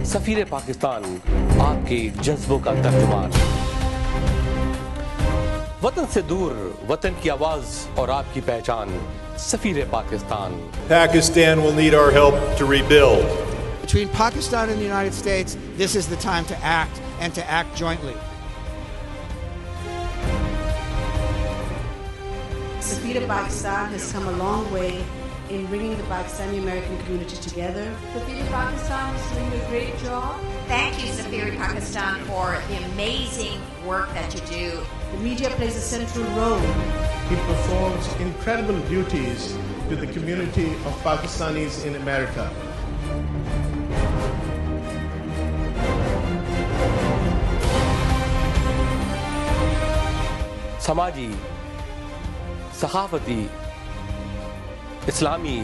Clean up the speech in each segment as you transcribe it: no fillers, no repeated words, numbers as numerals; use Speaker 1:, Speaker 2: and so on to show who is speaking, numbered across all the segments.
Speaker 1: سفیر پاکستان آپ کے جذبوں کا ترجمان، وطن سے دور وطن کی آواز اور آپ کی پہچان، سفیر Pakistan.
Speaker 2: Pakistan will need our help to rebuild.
Speaker 3: Between Pakistan and the United States, this is the time to act and to act jointly.
Speaker 4: Safir Pakistan has come a long way in bringing the Pakistani American community together.
Speaker 5: Safir Pakistan is doing a great job.
Speaker 6: Thank you, Safir Pakistan, for the amazing work that you do.
Speaker 4: The media plays a central role.
Speaker 7: He performs incredible duties to the community of Pakistanis in America.
Speaker 1: سماجی، ثقافتی، اسلامی،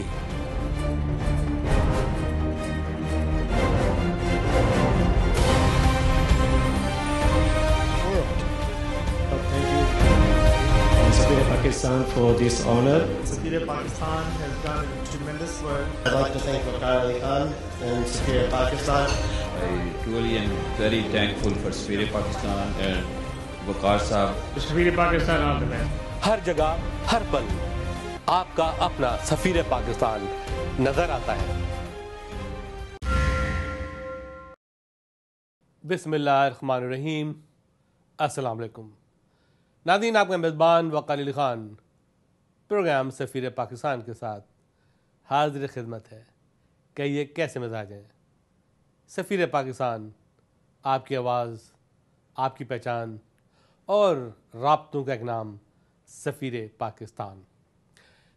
Speaker 8: Safir Pakistan for this honor.
Speaker 7: Safir Pakistan has done tremendous work.
Speaker 8: I'd like to thank Waqar Ali Khan and Safir Pakistan.
Speaker 9: I truly am very thankful for Safir Pakistan and Waqar Sahab.
Speaker 7: Safir Pakistan all the best.
Speaker 1: ہر جگہ ہر پل آپ کا اپنا سفیر پاکستان نظر آتا ہے۔ بسم اللہ الرحمن الرحیم، السلام علیکم ناظرین، آپ کا میزبان وقار علی خان پروگرام سفیر پاکستان کے ساتھ حاضر خدمت ہے۔ کہیے کیسے مزاج ہیں؟ سفیر پاکستان آپ کی آواز، آپ کی پہچان اور رابطوں کا ایک نام، سفیر پاکستان۔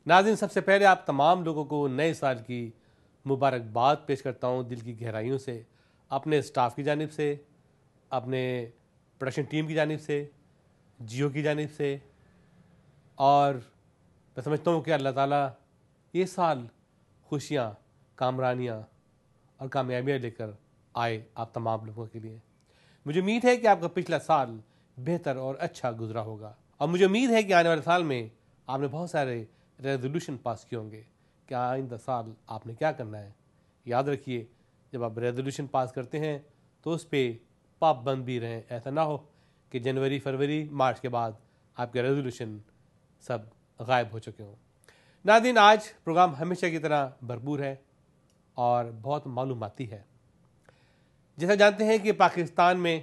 Speaker 1: ناظرین، سب سے پہلے آپ تمام لوگوں کو نئے سال کی مبارکباد پیش کرتا ہوں دل کی گہرائیوں سے، اپنے اسٹاف کی جانب سے، اپنے پروڈکشن ٹیم کی جانب سے، جیو کی جانب سے، اور میں سمجھتا ہوں کہ اللہ تعالیٰ یہ سال خوشیاں، کامرانیاں اور کامیابیاں لے کر آئے آپ تمام لوگوں کے لیے۔ مجھے امید ہے کہ آپ کا پچھلا سال بہتر اور اچھا گزرا ہوگا، اور مجھے امید ہے کہ آنے والے سال میں آپ نے بہت سارے ریزولوشن پاس کیے ہوں گے کہ آئندہ سال آپ نے کیا کرنا ہے۔ یاد رکھیے، جب آپ ریزولوشن پاس کرتے ہیں تو اس پہ پابند بھی رہیں، ایسا نہ ہو کہ جنوری، فروری، مارچ کے بعد آپ کے ریزولوشن سب غائب ہو چکے ہوں۔ ناظرین، آج پروگرام ہمیشہ کی طرح بھرپور ہے اور بہت معلوماتی ہے۔ جیسا جانتے ہیں کہ پاکستان میں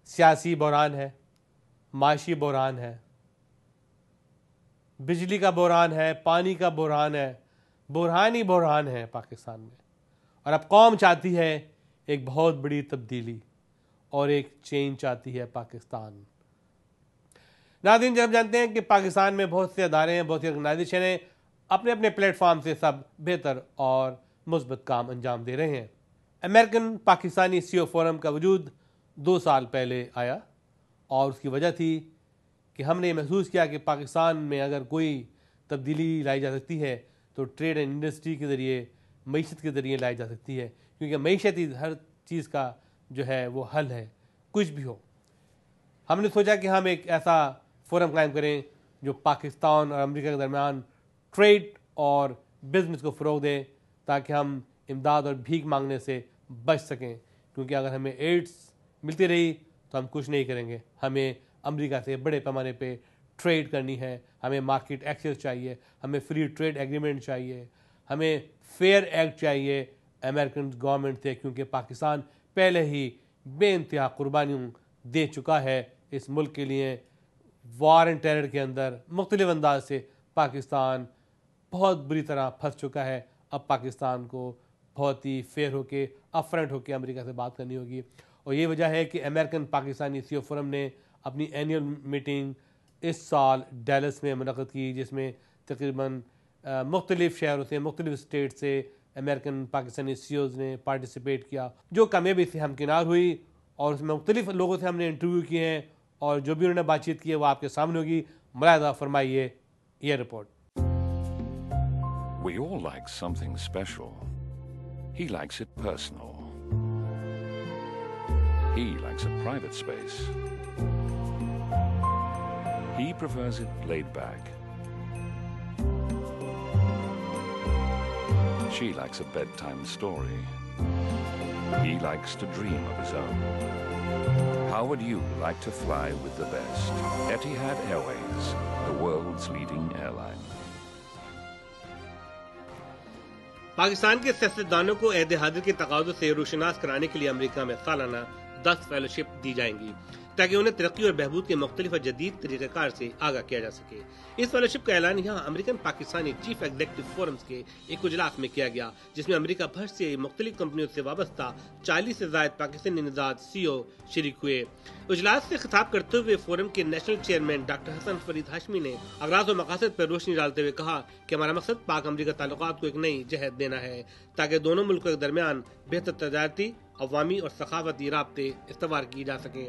Speaker 1: سیاسی بحران ہے، معاشی بحران ہے، بجلی کا بحران ہے، پانی کا بحران ہے، بحران ہی بحران ہے پاکستان میں، اور اب قوم چاہتی ہے ایک بہت بڑی تبدیلی اور ایک چینج چاہتی ہے پاکستان۔ ناظرین، جب جانتے ہیں کہ پاکستان میں بہت سے ادارے ہیں، بہت سی آرگنائزیشن ہیں، اپنے اپنے پلیٹ فارم سے سب بہتر اور مثبت کام انجام دے رہے ہیں۔ امریکن پاکستانی سی او فورم کا وجود 2 سال پہلے آیا، اور اس کی وجہ تھی کہ ہم نے محسوس کیا کہ پاکستان میں اگر کوئی تبدیلی لائی جا سکتی ہے تو ٹریڈ اینڈ انڈسٹری کے ذریعے، معیشت کے ذریعے لائی جا سکتی ہے، کیونکہ معیشت ہی ہر چیز کا جو ہے وہ حل ہے، کچھ بھی ہو۔ ہم نے سوچا کہ ہم ایک ایسا فورم قائم کریں جو پاکستان اور امریکہ کے درمیان ٹریڈ اور بزنس کو فروغ دے، تاکہ ہم امداد اور بھیک مانگنے سے بچ سکیں، کیونکہ اگر ہمیں ایڈس ملتی رہی تو ہم کچھ نہیں کریں گے۔ ہمیں امریکہ سے بڑے پیمانے پہ ٹریڈ کرنی ہے، ہمیں مارکیٹ ایکسیس چاہیے، ہمیں فری ٹریڈ ایگریمنٹ چاہیے، ہمیں فیئر ایکٹ چاہیے امریکن گورنمنٹ سے، کیونکہ پاکستان پہلے ہی بے انتہا قربانیوں دے چکا ہے اس ملک کے لیے۔ وار اینڈ ٹیرر کے اندر مختلف انداز سے پاکستان بہت بری طرح پھنس چکا ہے۔ اب پاکستان کو بہت ہی فیئر ہو کے، اپ فرنٹ ہو کے امریکہ سے بات کرنی ہوگی، اور یہ وجہ ہے کہ امریکن پاکستانی سی او فورم نے اپنی اینیول میٹنگ اس سال ڈیلس میں منعقد کی، جس میں تقریباً مختلف شہروں سے، مختلف اسٹیٹ سے امریکن پاکستانی سی اوز نے پارٹیسپیٹ کیا، جو کامیابی سے ہمکنار ہوئی، اور اس میں مختلف لوگوں سے ہم نے انٹرویو کیے ہیں، اور جو بھی انہوں نے بات چیت کی ہے وہ آپ کے سامنے ہوگی۔ ملاحظہ فرمائیے یہ report.
Speaker 10: We all like something special. He likes it personal. He likes a private space. He prefers it laid back. She likes a bedtime story. He likes to dream of his own. How would you like to fly with the best? Etihad Airways, the world's leading airline.
Speaker 1: Pakistan के सियासतदानों को अहद हाजिर के तकाज़ों से रोशनास कराने के लिए America में सालाना 10 फेलोशिप दी जाएंगी ताकि उन्हें तरक्की और बहबूद के मुख्तलिफ और जदीद तरीक़ाकार से आगाह किया जा सके। इस फेलोशिप का ऐलान यहाँ American Pakistani chief executive forums के एक इजलास में किया गया, जिसमें अमेरिका भर से मुख्तलिफ कंपनियों से वाबस्ता 40 से ज़ायद पाकिस्तानी निजात CEO शरीक हुए। इजलास से खिताब करते हुए फोरम के national chairman doctor Hasan Farid Hashmi ने अगराज़ और मकासद पर रोशनी डालते हुए कहा कि हमारा मकसद पाक अमरीका ताल्लुकात को एक नई जहत देना है ताकि दोनों मुल्कों के दरमियान बेहतर तजारती, अवामी और सखावती राब्ते इस्तवार की जा सकें।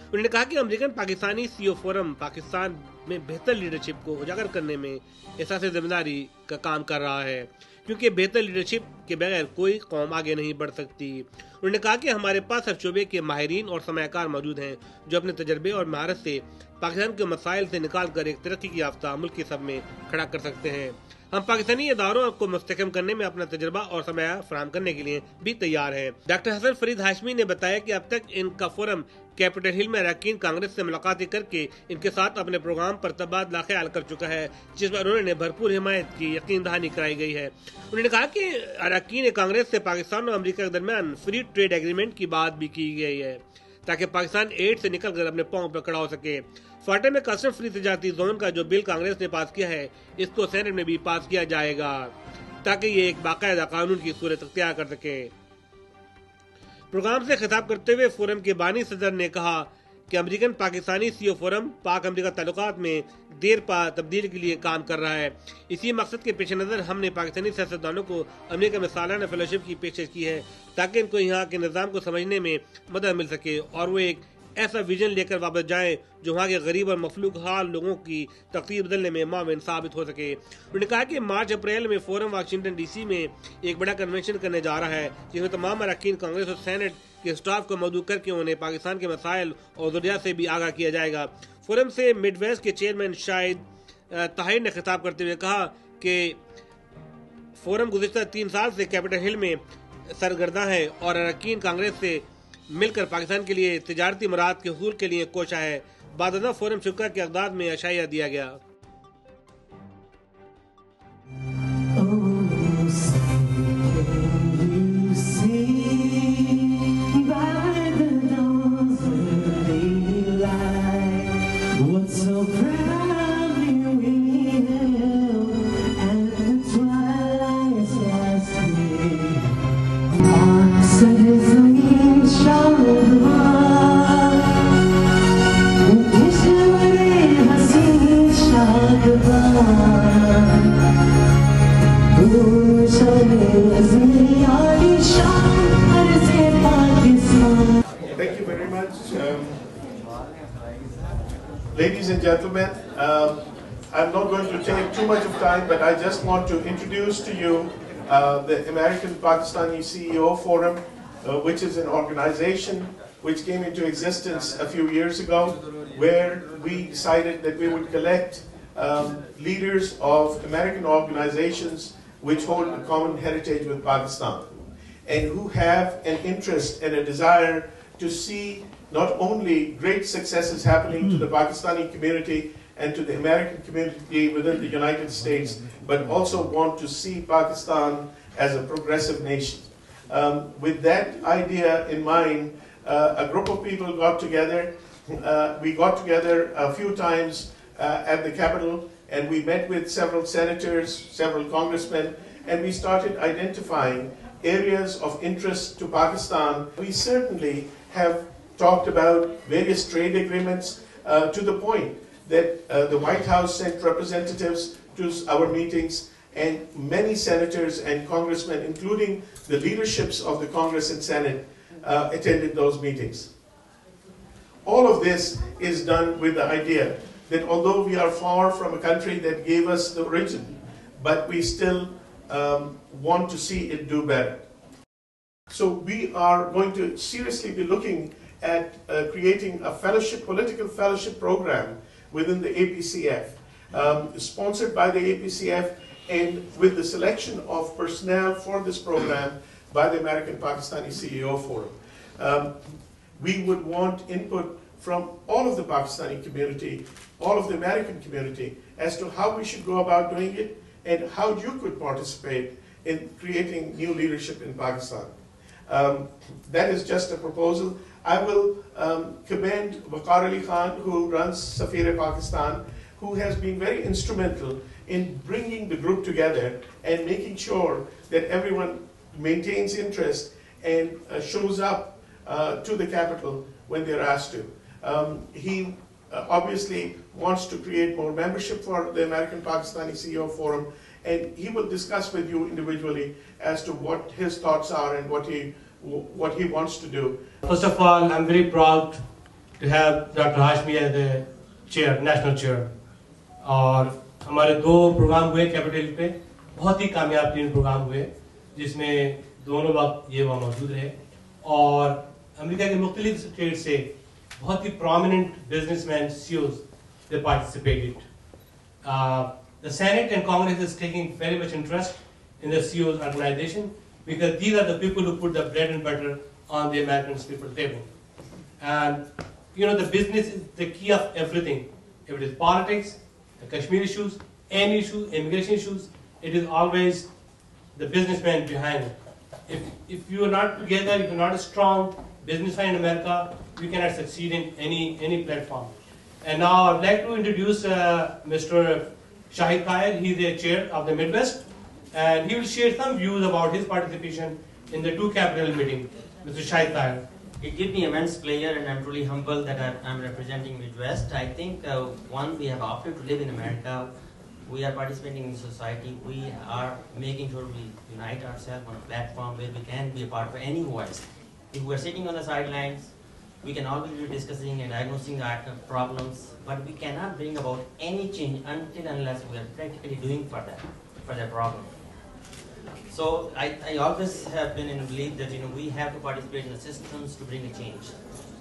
Speaker 1: उन्होंने कहा कि American Pakistani CEO forum Pakistan में बेहतर लीडरशिप को उजागर करने में एहसास जिम्मेदारी का काम कर रहा है, क्योंकि बेहतर लीडरशिप के बगैर कोई कौम आगे नहीं बढ़ सकती। उन्होंने कहा कि हमारे पास हर शोबे के माहिरीन और सरमायाकार मौजूद हैं जो अपने तजर्बे और महारत से पाकिस्तान के मसाइल से निकाल कर एक तरक्की की याफ्ता मुल्क की सब में खड़ा कर सकते हैं। हम पाकिस्तानी इदारों को मुस्तहकम करने में अपना तजर्बा और सरमाया फराहम करने के लिए भी तैयार हैं। डॉक्टर हसन फरीद हाशमी ने बताया कि अब तक इनका फोरम कैपिटल हिल में अरकान कांग्रेस से मुलाकातें करके इनके साथ अपने प्रोग्राम पर तबादला ख्याल कर चुका है, जिस पर उन्होंने भरपूर हिमायत की यकीन दहानी कराई गई है। उन्होंने कहा कि अरकान कांग्रेस से पाकिस्तान और अमेरिका के दरमियान फ्री ट्रेड एग्रीमेंट की बात भी की गई है ताकि पाकिस्तान एड से निकल कर अपने पांव पर खड़ा हो सके। फाटे में कस्टम फ्री तजारती जोन का जो बिल कांग्रेस ने पास किया है, इसको सेनेट में भी पास किया जाएगा ताकि ये एक बाकायदा कानून की सूरत अख्तियार कर सके। प्रोग्राम से खिताब करते हुए फोरम के बानी सदर ने कहा कि अमेरिकन पाकिस्तानी CEO फोरम पाक अमेरिका ताल्लुकात में देर पा तब्दीली के लिए काम कर रहा है। इसी मकसद के पेश नज़र हमने पाकिस्तानी सियासतदानों को अमेरिका में सालाना फेलोशिप की पेशकश की है ताकि इनको यहाँ के निज़ाम को समझने में मदद मिल सके और वो एक ऐसा विजन लेकर वापस जाएं जो वहाँ के गरीब और मफलूक हाल लोगों की तकदीर बदलने में माविन साबित हो सके। उन्होंने कहा कि मार्च अप्रैल में फोरम वाशिंगटन DC में एक बड़ा कन्वेंशन करने जा रहा है, जिसमें तमाम अरकान कांग्रेस और सेनेट के स्टाफ को मौजूद करके उन्हें पाकिस्तान के मसाइल और ज़रूरियात से भी आगाह किया जाएगा। फोरम से मिडवेस्ट के चेयरमैन शाहिद ताहिर ने खिताब करते हुए कहा कि फोरम गुज़िश्ता 3 साल से कैपिटल हिल में सरगर्दा है और अरकान कांग्रेस से मिलकर पाकिस्तान के लिए तिजारती मुराद के हुसूल के लिए कोशा है। बाद फोरम शुक्र के अक़दाद में अशाया दिया गया।
Speaker 7: Thank you very much. Ladies and gentlemen, I'm not going to take too much of time, but I just want to introduce to you the American Pakistani CEO Forum, which is an organization which came into existence a few years ago, where we decided that we would collect leaders of American organizations which hold a common heritage with Pakistan and who have an interest and a desire to see not only great successes happening to the Pakistani community and to the American community within the United States, but also want to see Pakistan as a progressive nation. With that idea in mind, a group of people got together. We got together a few times at the Capitol, and we met with several senators, several congressmen, and we started identifying areas of interest to Pakistan. We certainly have talked about various trade agreements to the point that the White House sent representatives to our meetings, and many senators and congressmen, including the leaderships of the Congress and Senate, attended those meetings. All of this is done with the idea that although we are far from a country that gave us the origin, but we still want to see it do better. So we are going to seriously be looking at creating a fellowship, political fellowship program within the APCF, sponsored by the APCF, and with the selection of personnel for this program, by the American Pakistani CEO Forum. We would want input from all of the Pakistani community, all of the American community, as to how we should go about doing it and how you could participate in creating new leadership in Pakistan. That is just a proposal. I will commend Waqar Ali Khan, who runs Safir-e-Pakistan, who has been very instrumental in bringing the group together and making sure that everyone maintains interest and shows up to the capital when they're asked to. He obviously wants to create more membership for the American Pakistani CEO Forum, and he will discuss with you individually as to what his thoughts are and what he wants to do.
Speaker 11: First of all, I'm very proud to have Dr. Hashmi as the chair, national chair. और हमारे 2 programme हुए capital पे, बहुत ही कामयाब 3 programme हुए, जिसमें दोनों वक्त ये वहाँ मौजूद रहे और अमेरिका के मुख्तलिफ स्टेट से बहुत ही prominent businessmen, CEOs, they participated. The Senate and Congress is taking very much interest in the CEOs organization because these are the people who put the bread and butter on the American people's table. And you know, the business is the key of everything. If it is politics, the Kashmir issues, any issue, immigration issues, it is always the businessman behind it. If you are not together, if you are not a strong businessman in America, you cannot succeed in any platform. And now I would like to introduce Mr. Shahid Tahir. He is the chair of the Midwest, and he will share some views about his participation in the 2 capital meeting. Mr. Shahid Tahir.
Speaker 12: It gives me immense pleasure, and I'm truly humbled that I'm representing Midwest. I think one, we have opted to live in America. We are participating in society. We are making sure we unite ourselves on a platform where we can be a part of any voice. If we're sitting on the sidelines, we can always be discussing and diagnosing our problems, but we cannot bring about any change until unless we are practically doing for that problem. So I always have been in belief that we have to participate in the systems to bring a change.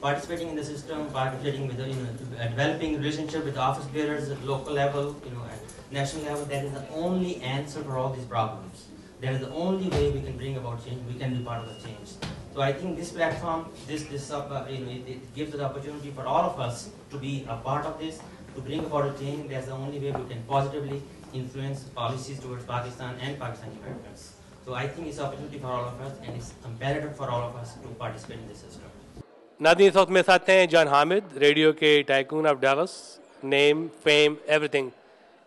Speaker 12: Participating in the system, participating with developing relationship with office bearers at local level, at national level, that is the only answer for all these problems. That is the only way we can bring about change. We can be part of the change. So I think this platform, it gives the opportunity for all of us to be a part of this, to bring about a change. That's the only way we can positively influence policies towards Pakistan and Pakistani Americans. So I think it's an opportunity for all of us, and it's imperative for all of us to participate in this system.
Speaker 1: नाज़रीन, इस वक्त मेरे साथ हैं John Hamid, radio के tycoon of Dallas, name, fame, everything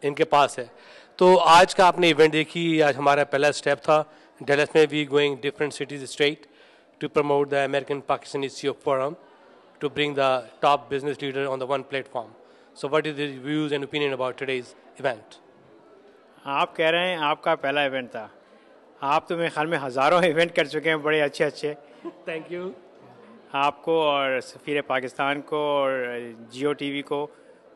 Speaker 1: इनके पास है. तो आज का आपने इवेंट देखी, आज हमारा पहला स्टेप था. डैलस में we going different cities state to promote the American Pakistani CEO Forum to bring the top business leader on the one platform. So what is your views and opinion about today's event?
Speaker 13: आप कह रहे हैं आपका पहला event था. आप तो मेरे ख्याल में हज़ारों इवेंट कर चुके हैं, बड़े अच्छे.
Speaker 1: Thank you.
Speaker 13: आपको और सफ़ीर पाकिस्तान को और जियो टीवी को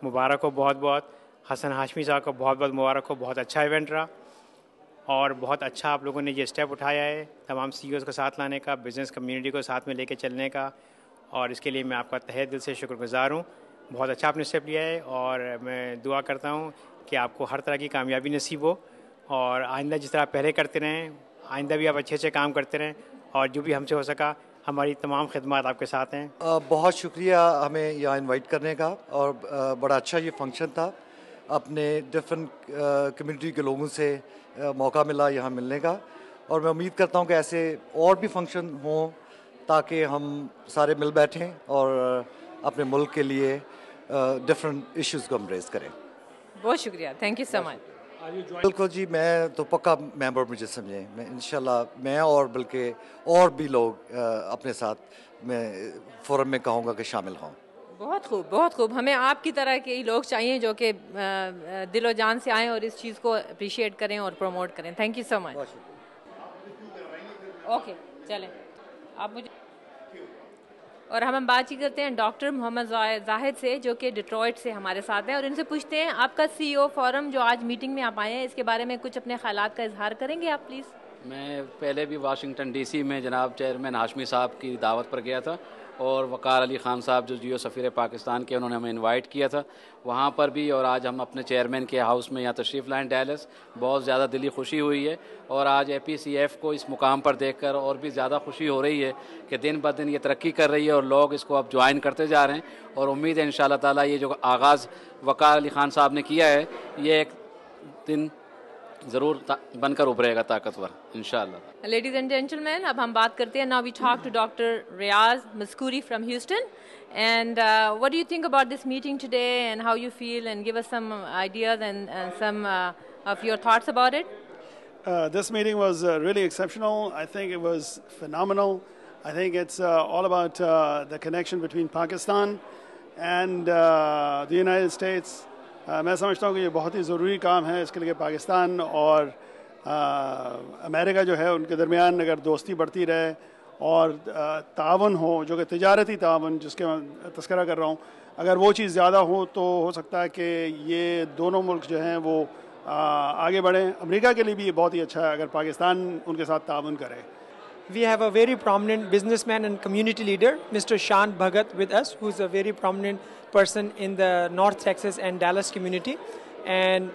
Speaker 13: मुबारक हो बहुत. हसन हाशमी साहब को बहुत मुबारक हो. बहुत अच्छा इवेंट रहा और बहुत अच्छा आप लोगों ने ये स्टेप उठाया है तमाम CEOs को साथ लाने का, बिज़नेस कम्युनिटी को साथ में लेके चलने का, और इसके लिए मैं आपका तहे दिल से शुक्रगुजार हूँ. बहुत अच्छा आपने स्टेप लिया है और मैं दुआ करता हूँ कि आपको हर तरह की कामयाबी नसीब हो और आइंदा जिस तरह पहले करते रहें, आइंदा भी आप अच्छे काम करते रहें और जो भी हमसे हो सका हमारी तमाम खिदमत आपके साथ हैं.
Speaker 14: बहुत शुक्रिया हमें यहाँ इन्वाइट करने का और बड़ा अच्छा ये फंक्शन था. अपने डिफरेंट कम्युनिटी के लोगों से मौका मिला यहाँ मिलने का और मैं उम्मीद करता हूँ कि ऐसे और भी फंक्शन हों ताकि हम सारे मिल बैठें और अपने मुल्क के लिए डिफरेंट इश्यूज़ को हम रेज़ करें.
Speaker 15: बहुत शुक्रिया, थैंक यू सो मच.
Speaker 14: बिल्कुल जी, मैं तो पक्का मेंबर मुझे समझें. मैं इंशाल्लाह मैं और बल्कि और भी लोग अपने साथ मैं फोरम में कहूँगा कि शामिल हों.
Speaker 15: बहुत खूब. हमें आपकी तरह के लोग चाहिए जो कि दिलो जान से आएँ और इस चीज़ को अप्रिशिएट करें और प्रमोट करें. Thank you so much. Okay, चलें आप मुझे. और हम बातचीत करते हैं डॉक्टर मोहम्मद जाहिद से जो कि डिट्रॉइट से हमारे साथ हैं और इनसे पूछते हैं आपका CEO फोरम जो आज मीटिंग में आप आए हैं इसके बारे में कुछ अपने ख्यालात का इजहार करेंगे आप प्लीज़.
Speaker 16: मैं पहले भी वाशिंगटन डीसी में जनाब चेयरमैन हाशमी साहब की दावत पर गया था और वकार अली ख़ान साहब जो जियो सफ़ीर पाकिस्तान के उन्होंने हमें इनवाइट किया था वहाँ पर भी, और आज हम अपने चेयरमैन के हाउस में यहाँ तशरीफ़ लाएँ डैलस। बहुत ज़्यादा दिली खुशी हुई है और आज APCF को इस मुकाम पर देखकर और भी ज़्यादा खुशी हो रही है कि दिन ब दिन ये तरक्की कर रही है और लोग इसको अब ज्वाइन करते जा रहे हैं और उम्मीद है इंशाअल्लाह ताला ये जो आगाज़ वकार अली ख़ान साहब ने किया है ये एक दिन ज़रूर बनकर उभरेगा ताकतवर इंशाअल्लाह।
Speaker 15: Ladies and gentlemen, अब हम बात करते हैं. Now we talk to Dr. Riaz Maskuri from Houston. And what do you think about this meeting today and how you feel, and give us some ideas and some of your thoughts about it?
Speaker 17: This meeting was really exceptional. I think it was phenomenal. I think it's all about the connection between Pakistan and the United States. मैं समझता हूँ कि ये बहुत ही ज़रूरी काम है इसके लिए पाकिस्तान और अमेरिका जो है उनके दरमियान अगर दोस्ती बढ़ती रहे और तावन हो जो कि तिजारती तावन जिसके मैं तस्करा कर रहा हूँ, अगर वो चीज़ ज़्यादा हो तो हो सकता है कि ये दोनों मुल्क जो हैं वो आगे बढ़ें. अमेरिका के लिए भी ये बहुत ही अच्छा है अगर पाकिस्तान उनके साथ तावन करे.
Speaker 18: We have a very prominent businessman and community leader, Mr. Shan Bhagat, with us, who's a very prominent person in the North Texas and Dallas community. And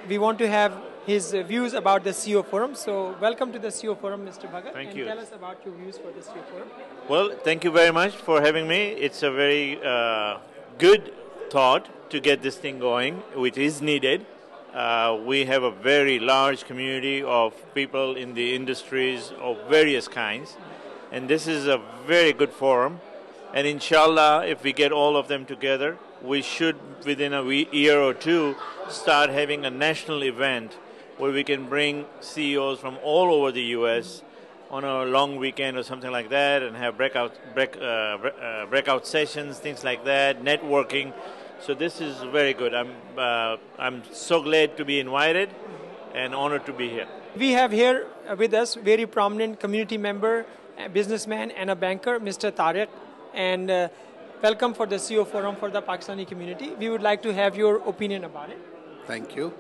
Speaker 18: we want to have his views about the CEO Forum. So welcome to the CEO Forum, Mr. Bhagat.
Speaker 19: Thank you.
Speaker 18: Tell us about your views for the CEO Forum.
Speaker 19: Well, thank you very much for having me. It's a very good thought to get this thing going, which is needed. We have a very large community of people in the industries of various kinds, and this is a very good forum. And inshallah, if we get all of them together, we should, within a year or two, start having a national event where we can bring CEOs from all over the U.S. on a long weekend or something like that, and have breakout sessions, things like that, networking. So this is very good. I'm so glad to be invited and honored to be here.
Speaker 18: We have here with us very prominent community member, a businessman and a banker, Mr. Tariq. And welcome for the CEO Forum for the Pakistani community. We would like to have your opinion about it.
Speaker 20: Thank you.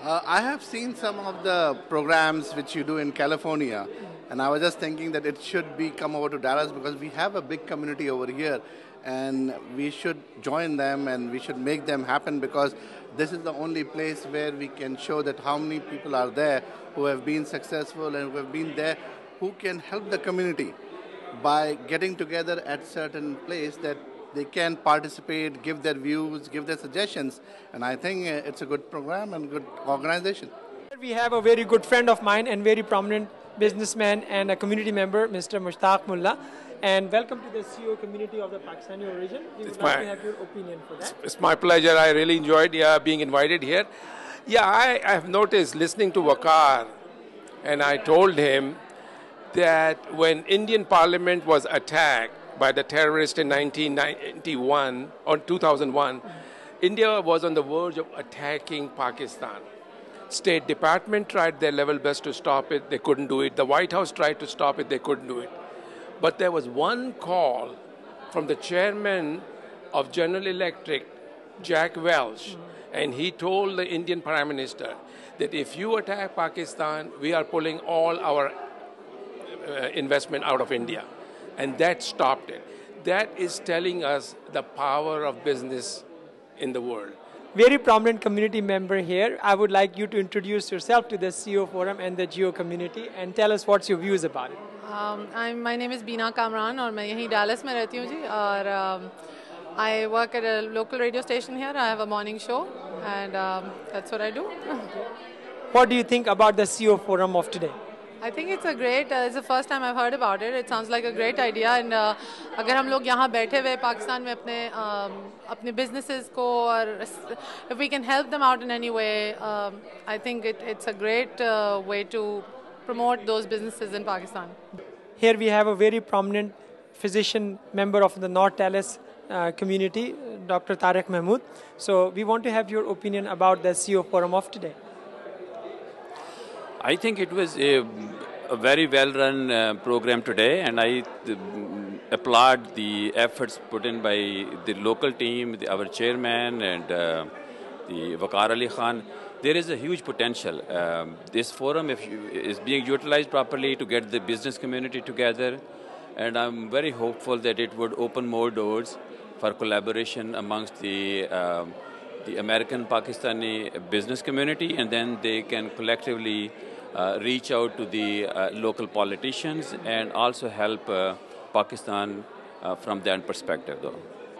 Speaker 20: I have seen some of the programs which you do in California, and I was just thinking that it should come over to Dallas because we have a big community over here. And we should join them and we should make them happen because this is the only place where we can show that how many people are there who have been successful and who have been there who can help the community by getting together at certain place that they can participate, give their views, give their suggestions. And I think it's a good program and good organization.
Speaker 18: We have a very good friend of mine and very prominent businessman and a community member, Mr. Mushtaq Mullah. And welcome to the CEO community of the Pakistani origin. We would like to have your opinion for that.
Speaker 21: It's my pleasure. I really enjoyed being invited here. Yeah, I have noticed listening to Waqar, and I told him that when Indian Parliament was attacked by the terrorists in 1991 or 2001, India was on the verge of attacking Pakistan. State Department tried their level best to stop it. They couldn't do it. The White House tried to stop it. They couldn't do it. But there was one call from the chairman of General Electric, Jack Welch, and he told the Indian Prime Minister that if you attack Pakistan, we are pulling all our investment out of India. And that stopped it. That is telling us the power of business in the world.
Speaker 18: Very prominent community member here. I would like you to introduce yourself to the CEO Forum and the Geo community and tell us what's your views about it.
Speaker 22: My name is Beena Kamran और मैं यहीं Dallas में रहती हूँ जी और I work at a local radio station here. I have a morning show and that's what I do.
Speaker 18: What do you think about the CEO Forum of today?
Speaker 22: I think it's a great, it's the first time I've heard about it. It sounds like a great idea and अगर हम लोग यहाँ बैठे हुए पाकिस्तान में अपने businesses को और if we can help them out in any way, I think it's a great way to promote those businesses in Pakistan.
Speaker 18: Here we have a very prominent physician member of the North Dallas community, Dr. Tariq Mahmood. So we want to have your opinion about the CEO Forum of today.
Speaker 9: I think it was a very well-run program today, and I applaud the efforts put in by the local team, our chairman, and the Waqar Ali Khan. there is a huge potential. This forum is being utilized properly to get the business community together, and I'm very hopeful that it would open more doors for collaboration amongst the American Pakistani business community, and then they can collectively reach out to the local politicians and also help Pakistan from that perspective, though.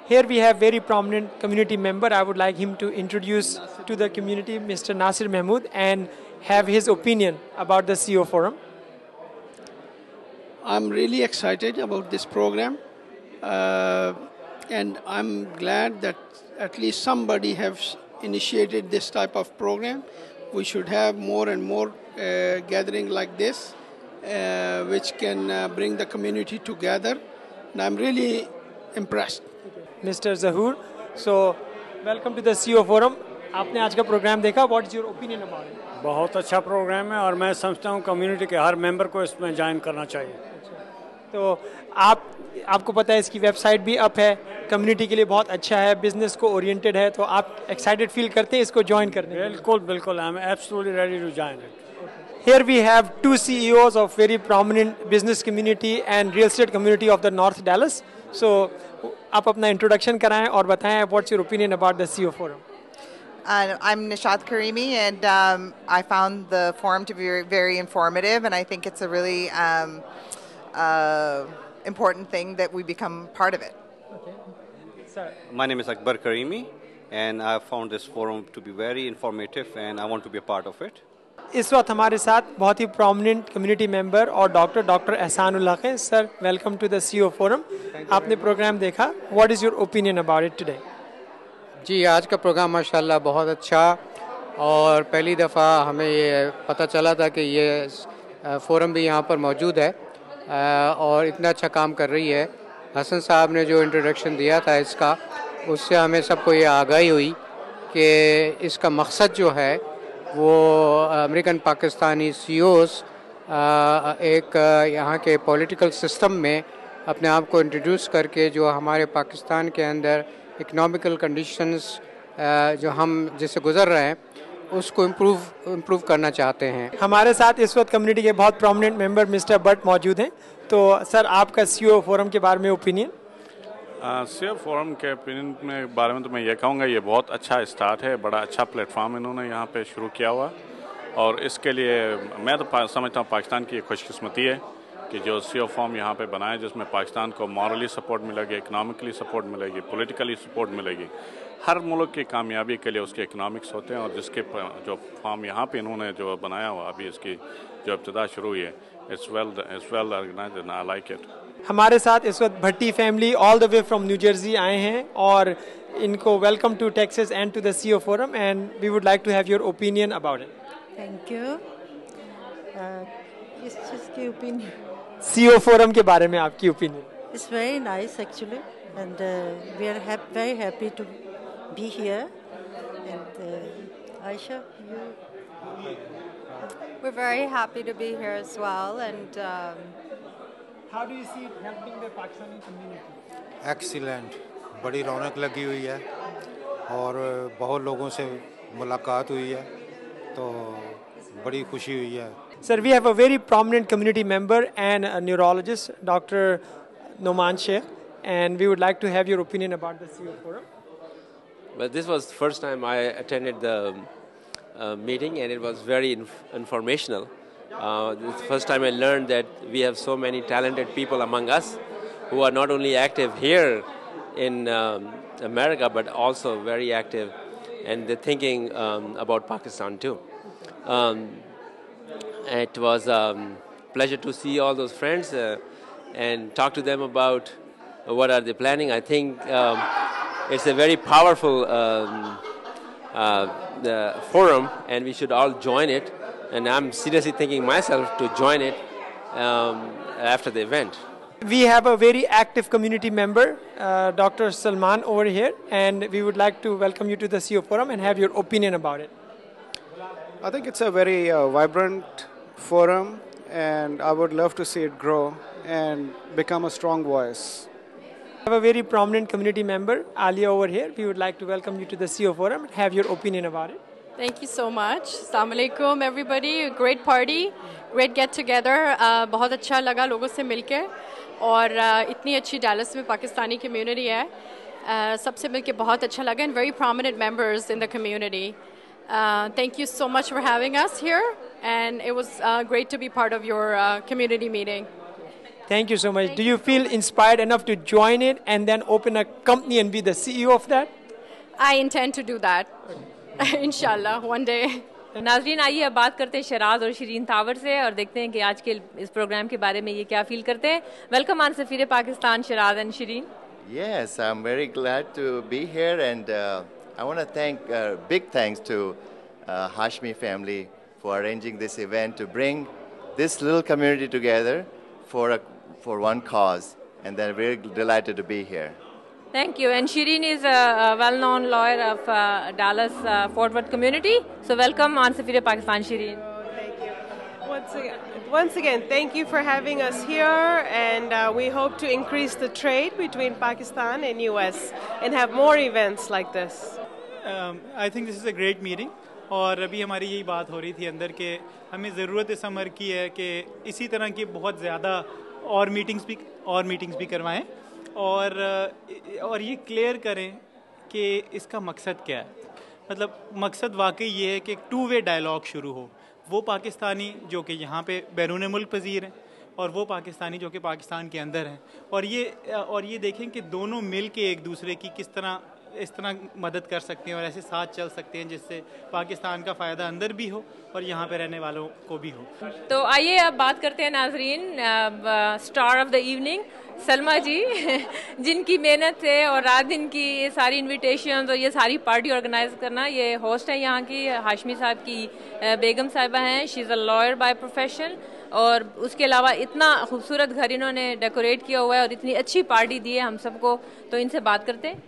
Speaker 18: Here we have very prominent community member. I would like him to introduce to the community Mr. Nasir Mahmood and have his opinion about the CEO Forum.
Speaker 2: I'm really excited about this program, and I'm glad that at least somebody has initiated this type of program. We should have more and more gathering like this, which can bring the community together. And I'm really impressed.
Speaker 18: Mr. Zahoor, so welcome to the CEO Forum. आपने आज का programme देखा? What is your opinion about it?
Speaker 3: बहुत अच्छा programme है और मैं समझता हूँ कम्युनिटी के हर मेंबर को इसमें ज्वाइन करना चाहिए।
Speaker 18: तो आपको पता है इसकी वेबसाइट भी अप है, कम्युनिटी के लिए बहुत अच्छा है, बिजनेस को ओरिएंटेड है, तो आप एक्साइटेड फील करते हैं इसको ज्वाइन करने के लिए?
Speaker 3: बिल्कुल बिल्कुल, I am absolutely ready to join it.
Speaker 18: Here we have two CEOs of very prominent business community and real estate community of the North Dallas. So आप अपना इंट्रोडक्शन कराएं और बताएं what's your opinion about the CEO Forum.
Speaker 23: I'm Nishad Karimi, and I found the forum to be very, very informative, and I think it's a really important thing that we become part of it.
Speaker 18: Okay. Sir.
Speaker 24: My name is Akbar Karimi, and I found this forum to be very informative, and I want to be a part of it.
Speaker 18: इस वक्त हमारे साथ बहुत ही prominent community member और doctor Ehsanullah हैं। Sir, welcome to the CEO forum. आपने program देखा, what is your opinion about it today?
Speaker 25: जी, आज का प्रोग्राम माशाल्लाह बहुत अच्छा, और पहली दफ़ा हमें ये पता चला था कि ये फोरम भी यहाँ पर मौजूद है और इतना अच्छा काम कर रही है। हसन साहब ने जो इंट्रोडक्शन दिया था इसका, उससे हमें सबको ये आगाही हुई कि इसका मकसद जो है वो अमेरिकन पाकिस्तानी सीईओज़ एक यहाँ के पॉलिटिकल सिस्टम में अपने आप को इंट्रोड्यूस करके जो हमारे पाकिस्तान के अंदर इकोनॉमिकल कंडीशंस जो हम जिससे गुज़र रहे हैं उसको इम्प्रूव करना चाहते हैं।
Speaker 18: हमारे साथ इस वक्त कम्युनिटी के बहुत प्रोमिनेंट मेंबर मिस्टर बट मौजूद हैं। तो सर, आपका सीईओ फोरम के बारे में ओपिनियन?
Speaker 26: सीईओ फोरम के ओपिनियन में बारे में तो मैं ये कहूँगा, ये बहुत अच्छा स्टार्ट है, बड़ा अच्छा प्लेटफॉर्म इन्होंने यहाँ पे शुरू किया हुआ, और इसके लिए मैं तो समझता हूँ पाकिस्तान की खुशकिस्मती है कि जो सीईओ फोरम यहाँ पे बनाए, जिसमें पाकिस्तान को मॉरली सपोर्ट मिलेगी, इकनॉमिकली सपोर्ट मिलेगी, पॉलिटिकली सपोर्ट मिलेगी। हर मुल्क की कामयाबी के लिए उसके इकनॉमिक्स होते हैं, और जिसके जो फॉर्म यहाँ पे इन्होंने जो बनाया हुआ, अभी इसकी जो इब्तिदा शुरू हुई है, it's well organised and I like it.
Speaker 18: हमारे साथ इस वक्त Bhatti family all the way from New Jersey आए हैं, और इनको welcome to Texas and to the CEO forum, and we would like to have your opinion about it.
Speaker 27: Thank you. इस चीज़ की ओपिनियन,
Speaker 18: सीईओ फोरम के बारे में आपकी opinion?
Speaker 27: It's very nice actually, and we are very happy to be here. And Aisha, you?
Speaker 28: We're very happy to be here as well. And
Speaker 18: how do you see it helping the Pakistani community?
Speaker 29: Excellent, बड़ी रौनक लगी हुई है और बहुत लोगों से मुलाकात हुई है, तो बड़ी खुशी हुई है।
Speaker 18: Sir, we have a very prominent community member and a neurologist, Dr. Noman Sheikh, and we would like to have your opinion about the CEO Forum.
Speaker 30: Well, this was the first time I attended the meeting, and it was very informational. It's the first time I learned that we have so many talented people among us who are not only active here in America, but also very active, and they're thinking about Pakistan too. It was a pleasure to see all those friends and talk to them about what are they planning. I think it's a very powerful forum, and we should all join it. And I'm seriously thinking myself to join it after the event.
Speaker 18: We have a very active community member, Dr. Salman over here, and we would like to welcome you to the CEO Forum and have your opinion about it.
Speaker 31: I think it's a very vibrant forum, and I would love to see it grow and become a strong voice.
Speaker 18: We have a very prominent community member, Alia over here. We would like to welcome you to the CEO Forum and have your opinion about it.
Speaker 1: Thank you so much. Assalamu alaikum everybody. A great party, great get together. बहुत अच्छा लगा लोगों से मिलके और इतनी अच्छी Dallas में पाकिस्तानी community है. सबसे मिलके बहुत अच्छा लगा and very prominent members in the community. Thank you so much for having us here and it was great to be part of your community meeting.
Speaker 18: Thank you so much. Do you feel inspired enough to join it and then open a company and be the CEO of that?
Speaker 1: I intend to do that. Inshallah, one day.
Speaker 15: नाजरीन आइए अब बात करते हैं शराज और Shirin tower से और देखते हैं कि आज के इस प्रोग्राम के बारे में ये क्या फील करते हैं. वेलकम ऑन सफीर Pakistan Sharaz and Shireen.
Speaker 4: Yes, I'm very glad to be here and I want to thank big thanks to Hashmi family for arranging this event to bring this little community together for one cause and they're very delighted to be here.
Speaker 15: Thank you. And Shireen is a well-known lawyer of Dallas Fort Worth community. So welcome on Safir Pakistan, Shireen.
Speaker 5: Thank you. Once again, thank you for having us here, and we hope to increase the trade between Pakistan and US and have more events like this.
Speaker 31: I think this is a great meeting. और अभी हमारी यही बात हो रही थी अंदर के हमें ज़रूरत इस समर की है कि इसी तरह की बहुत ज़्यादा और मीटिंग्स भी करवाएं और ये क्लियर करें कि इसका मकसद क्या है. मतलब मकसद वाकई ये है कि एक टू वे डायलॉग शुरू हो. वो पाकिस्तानी जो कि यहाँ पे बैरून मुल्क पजीर हैं और वो पाकिस्तानी जो कि पाकिस्तान के अंदर हैं और ये देखें कि दोनों मिल के एक दूसरे की किस तरह इस तरह मदद कर सकते हैं और ऐसे साथ चल सकते हैं जिससे पाकिस्तान का फ़ायदा अंदर भी हो और यहाँ पे रहने वालों को भी हो.
Speaker 15: तो आइए अब बात करते हैं नाजरीन star of the evening Salma ji जिनकी मेहनत है और रात दिन की ये सारी इनविटेशन और ये सारी पार्टी ऑर्गेनाइज करना. ये होस्ट है यहाँ की हाशमी साहब की बेगम साहिबा हैं. She is a lawyer by profession और उसके अलावा इतना खूबसूरत घर इन्होंने डेकोरेट किया हुआ है और इतनी अच्छी पार्टी दी है हम सबको. तो इनसे बात करते हैं.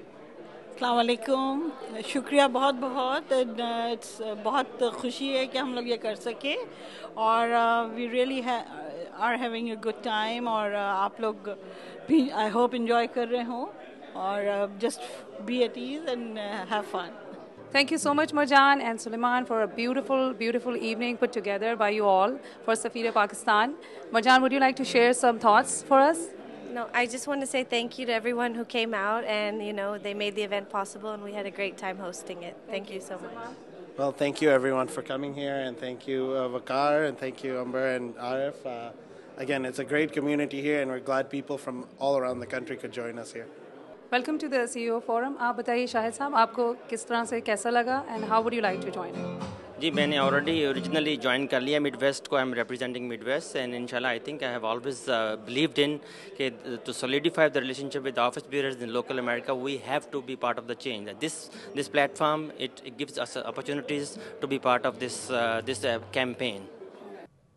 Speaker 27: अस्सलाम वालेकुम. शुक्रिया बहुत बहुत. इट्स बहुत खुशी है कि हम लोग ये कर सके और we really are having a good time और आप लोग भी आई होप एंजॉय कर रहे हो और just be at ease and have fun.
Speaker 22: Thank you so much, Marjan and Suleiman, for a beautiful, beautiful evening put together by you all for Safira Pakistan. Marjan, would you like to share some thoughts for us?
Speaker 6: No, I just want to say thank you to everyone who came out and, they made the event possible and we had a great time hosting it. Thank you so much.
Speaker 31: Well, thank you everyone for coming here and thank you Vakar and thank you Amber and Arif. Again, it's a great community here and we're glad people from all around the country could join us here.
Speaker 22: Welcome to the CEO Forum. आप बताइए शाहिद साहब आपको किस तरह से कैसा लगा and how would you like to join it?
Speaker 7: जी मैंने ऑलरेडी ओरिजिनली ज्वाइन कर लिया मिड वेस्ट को. I am representing Midwest and इंशाल्लाह I think I have always believed in कि to solidify the relationship with office bearers in local America we have to be part of the change. This platform it gives us opportunities to be part of this campaign.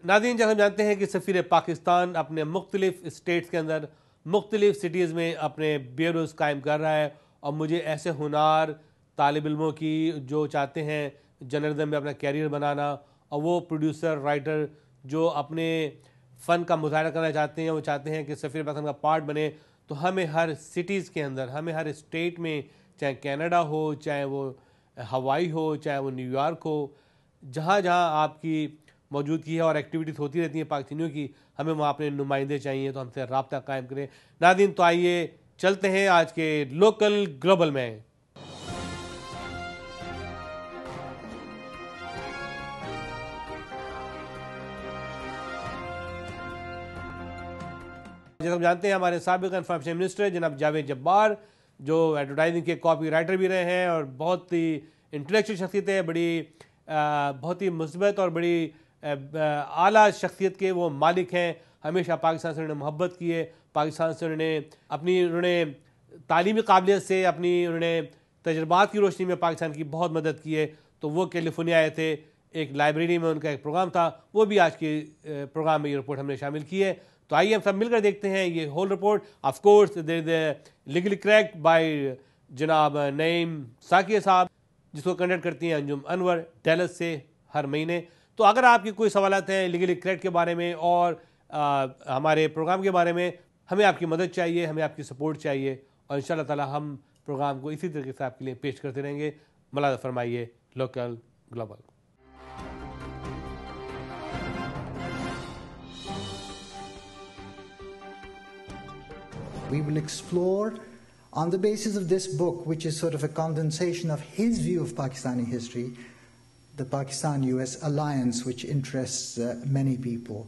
Speaker 8: नाज़रीन, जब हम जानते हैं कि सफ़ीर पाकिस्तान अपने मुख्तलिफ states के अंदर मुख्तलिफ सिटीज़ में अपने ब्यूरोज़ कायम कर रहा है और मुझे ऐसे हुनार तालिब इल्मों की जो चाहते हैं जर्नलिज्म में अपना कैरियर बनाना और वो प्रोड्यूसर राइटर जो अपने फ़न का मुजाहरा करना चाहते हैं वो चाहते हैं कि सफ़ीर पाकिस्तान का पार्ट बने. तो हमें हर सिटीज़ के अंदर हमें हर स्टेट में चाहे कनाडा हो चाहे वो हवाई हो चाहे वो न्यूयॉर्क हो जहाँ जहाँ आपकी मौजूदगी है और एक्टिविटीज़ होती रहती हैं पाकिस्तानियों की हमें वहाँ अपने नुमाइंदे चाहिए. तो हमसे रब्ता कायम करें. नाज़रीन, तो आइए चलते हैं आज के लोकल ग्लोबल में. जैसे हम जानते हैं हमारे साबिक इंफॉर्मेशन मिनिस्टर जनाब जावेद जब्बार जो एडवर्टाइजिंग के कॉपी राइटर भी रहे हैं और बहुत ही इंटेलेक्चुअल शख्सियत है. बहुत ही मुस्बत और बड़ी आला शख्सियत के वो मालिक हैं. हमेशा पाकिस्तान से उन्होंने मोहब्बत की है. पाकिस्तान से उन्होंने तालीमी काबिलियत से उन्होंने तजर्बात की रोशनी में पाकिस्तान की बहुत मदद की है. तो वो कैलिफोर्निया आए थे. एक लाइब्रेरी में उनका एक प्रोग्राम था. वो भी आज के प्रोग्राम में ये रिपोर्ट हमने शामिल की है. तो आइए हम सब मिलकर देखते हैं ये whole report. Of course legally correct by जनाब नईम साकिया साहब जिसको कंडक्ट करती हैं अंजुम अनवर डैलस से हर महीने. तो अगर आपकी कोई सवालात हैं लीगली क्रैक्ट के बारे में और हमारे प्रोग्राम के बारे में हमें आपकी मदद चाहिए, हमें आपकी सपोर्ट चाहिए और इंशाअल्लाह ताला हम प्रोग्राम को इसी तरीके से आपके लिए पेश करते रहेंगे. मुलाज़ा फरमाइए local Global.
Speaker 9: We will explore, on the basis of this book, which is sort of a condensation of his view of Pakistani history, the Pakistan-US alliance, which interests many people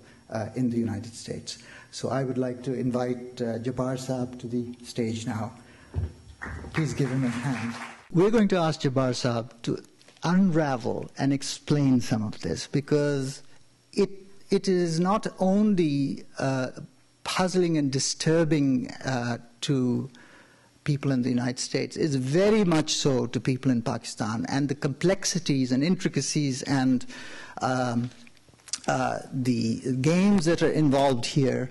Speaker 9: in the United States. So I would like to invite Jabbar Saab to the stage now. Please give him a hand.
Speaker 10: We're going to ask Jabbar Saab to unravel and explain some of this, because it is not only puzzling and disturbing to people in the United States, it's very much so to people in Pakistan, and the complexities and intricacies and the games that are involved here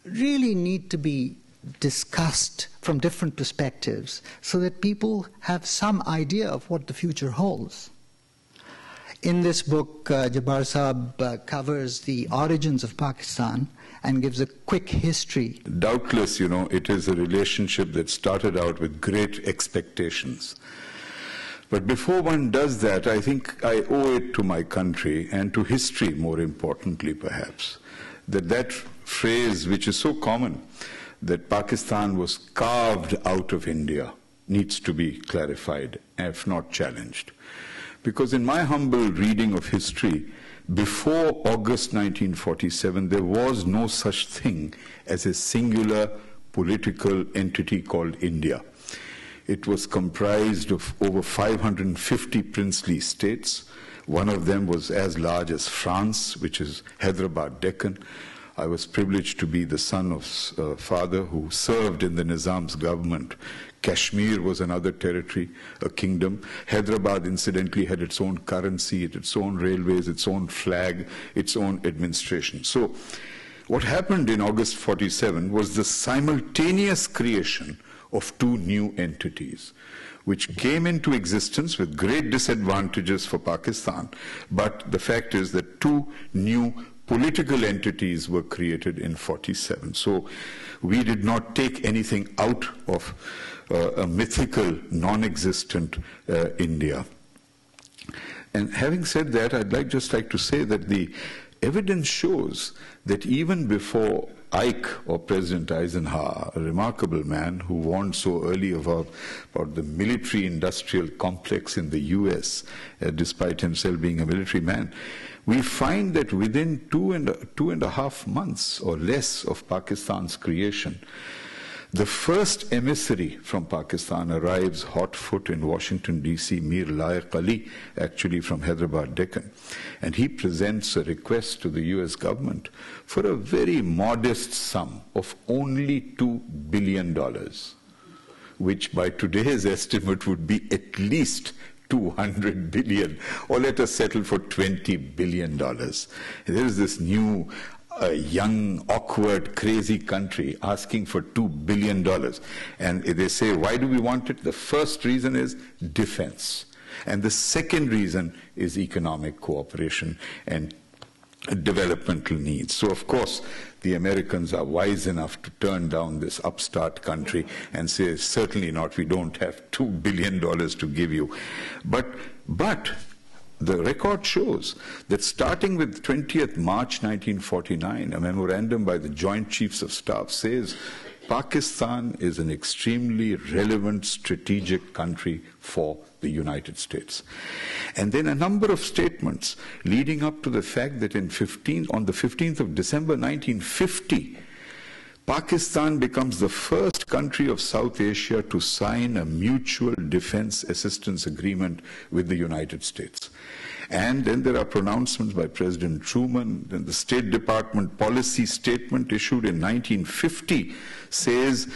Speaker 10: really need to be discussed from different perspectives so that people have some idea of what the future holds. In this book, Jabbar Saab covers the origins of Pakistan and gives a quick history.
Speaker 11: Doubtless, it is a relationship that started out with great expectations. But before one does that, I think I owe it to my country and to history, more importantly perhaps, that phrase which is so common, that Pakistan was carved out of India, needs to be clarified, if not challenged. Because in my humble reading of history, before August 1947, there was no such thing as a singular political entity called India. It was comprised of over 550 princely states. One of them was as large as France, which is Hyderabad, Deccan. I was privileged to be the son of a father who served in the Nizam's government. Kashmir was another territory, a kingdom. Hyderabad, incidentally, had its own currency, its own railways, its own flag, its own administration. So what happened in August 47 was the simultaneous creation of two new entities, which came into existence with great disadvantages for Pakistan. But the fact is that two new political entities were created in 47. So we did not take anything out of a mythical, non-existent India. And having said that, I'd just like to say that the evidence shows that even before Ike, or President Eisenhower, a remarkable man who warned so early about the military-industrial complex in the US, despite himself being a military man, we find that within two and a half months or less of Pakistan's creation, the first emissary from Pakistan arrives hot foot in Washington, D.C., Mir Laiq Ali, actually from Hyderabad, Deccan. And he presents a request to the U.S. government for a very modest sum of only $2 billion, which by today's estimate would be at least 200 billion, or let us settle for $20 billion. There is this new young, awkward, crazy country asking for $2 billion. And they say, why do we want it? The first reason is defense. And the second reason is economic cooperation and developmental needs. So, of course, the Americans are wise enough to turn down this upstart country and say, certainly not, we don't have $2 billion to give you. But the record shows that starting with 20th March 1949, a memorandum by the Joint Chiefs of Staff says Pakistan is an extremely relevant strategic country for the United States. And then a number of statements leading up to the fact that on the 15th of December 1950, Pakistan becomes the first country of South Asia to sign a mutual defense assistance agreement with the United States. And then there are pronouncements by President Truman. Then the State Department policy statement issued in 1950 says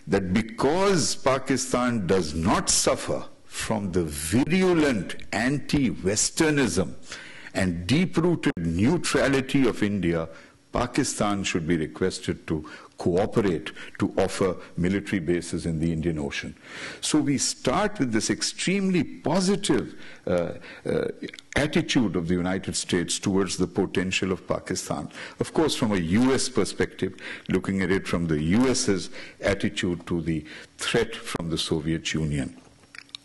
Speaker 11: that because Pakistan does not suffer from the virulent anti-Westernism and deep-rooted neutrality of India, Pakistan should be requested to cooperate to offer military bases in the Indian Ocean. So we start with this extremely positive attitude of the United States towards the potential of Pakistan. Of course, from a US perspective, looking at it from the US's attitude to the threat from the Soviet Union.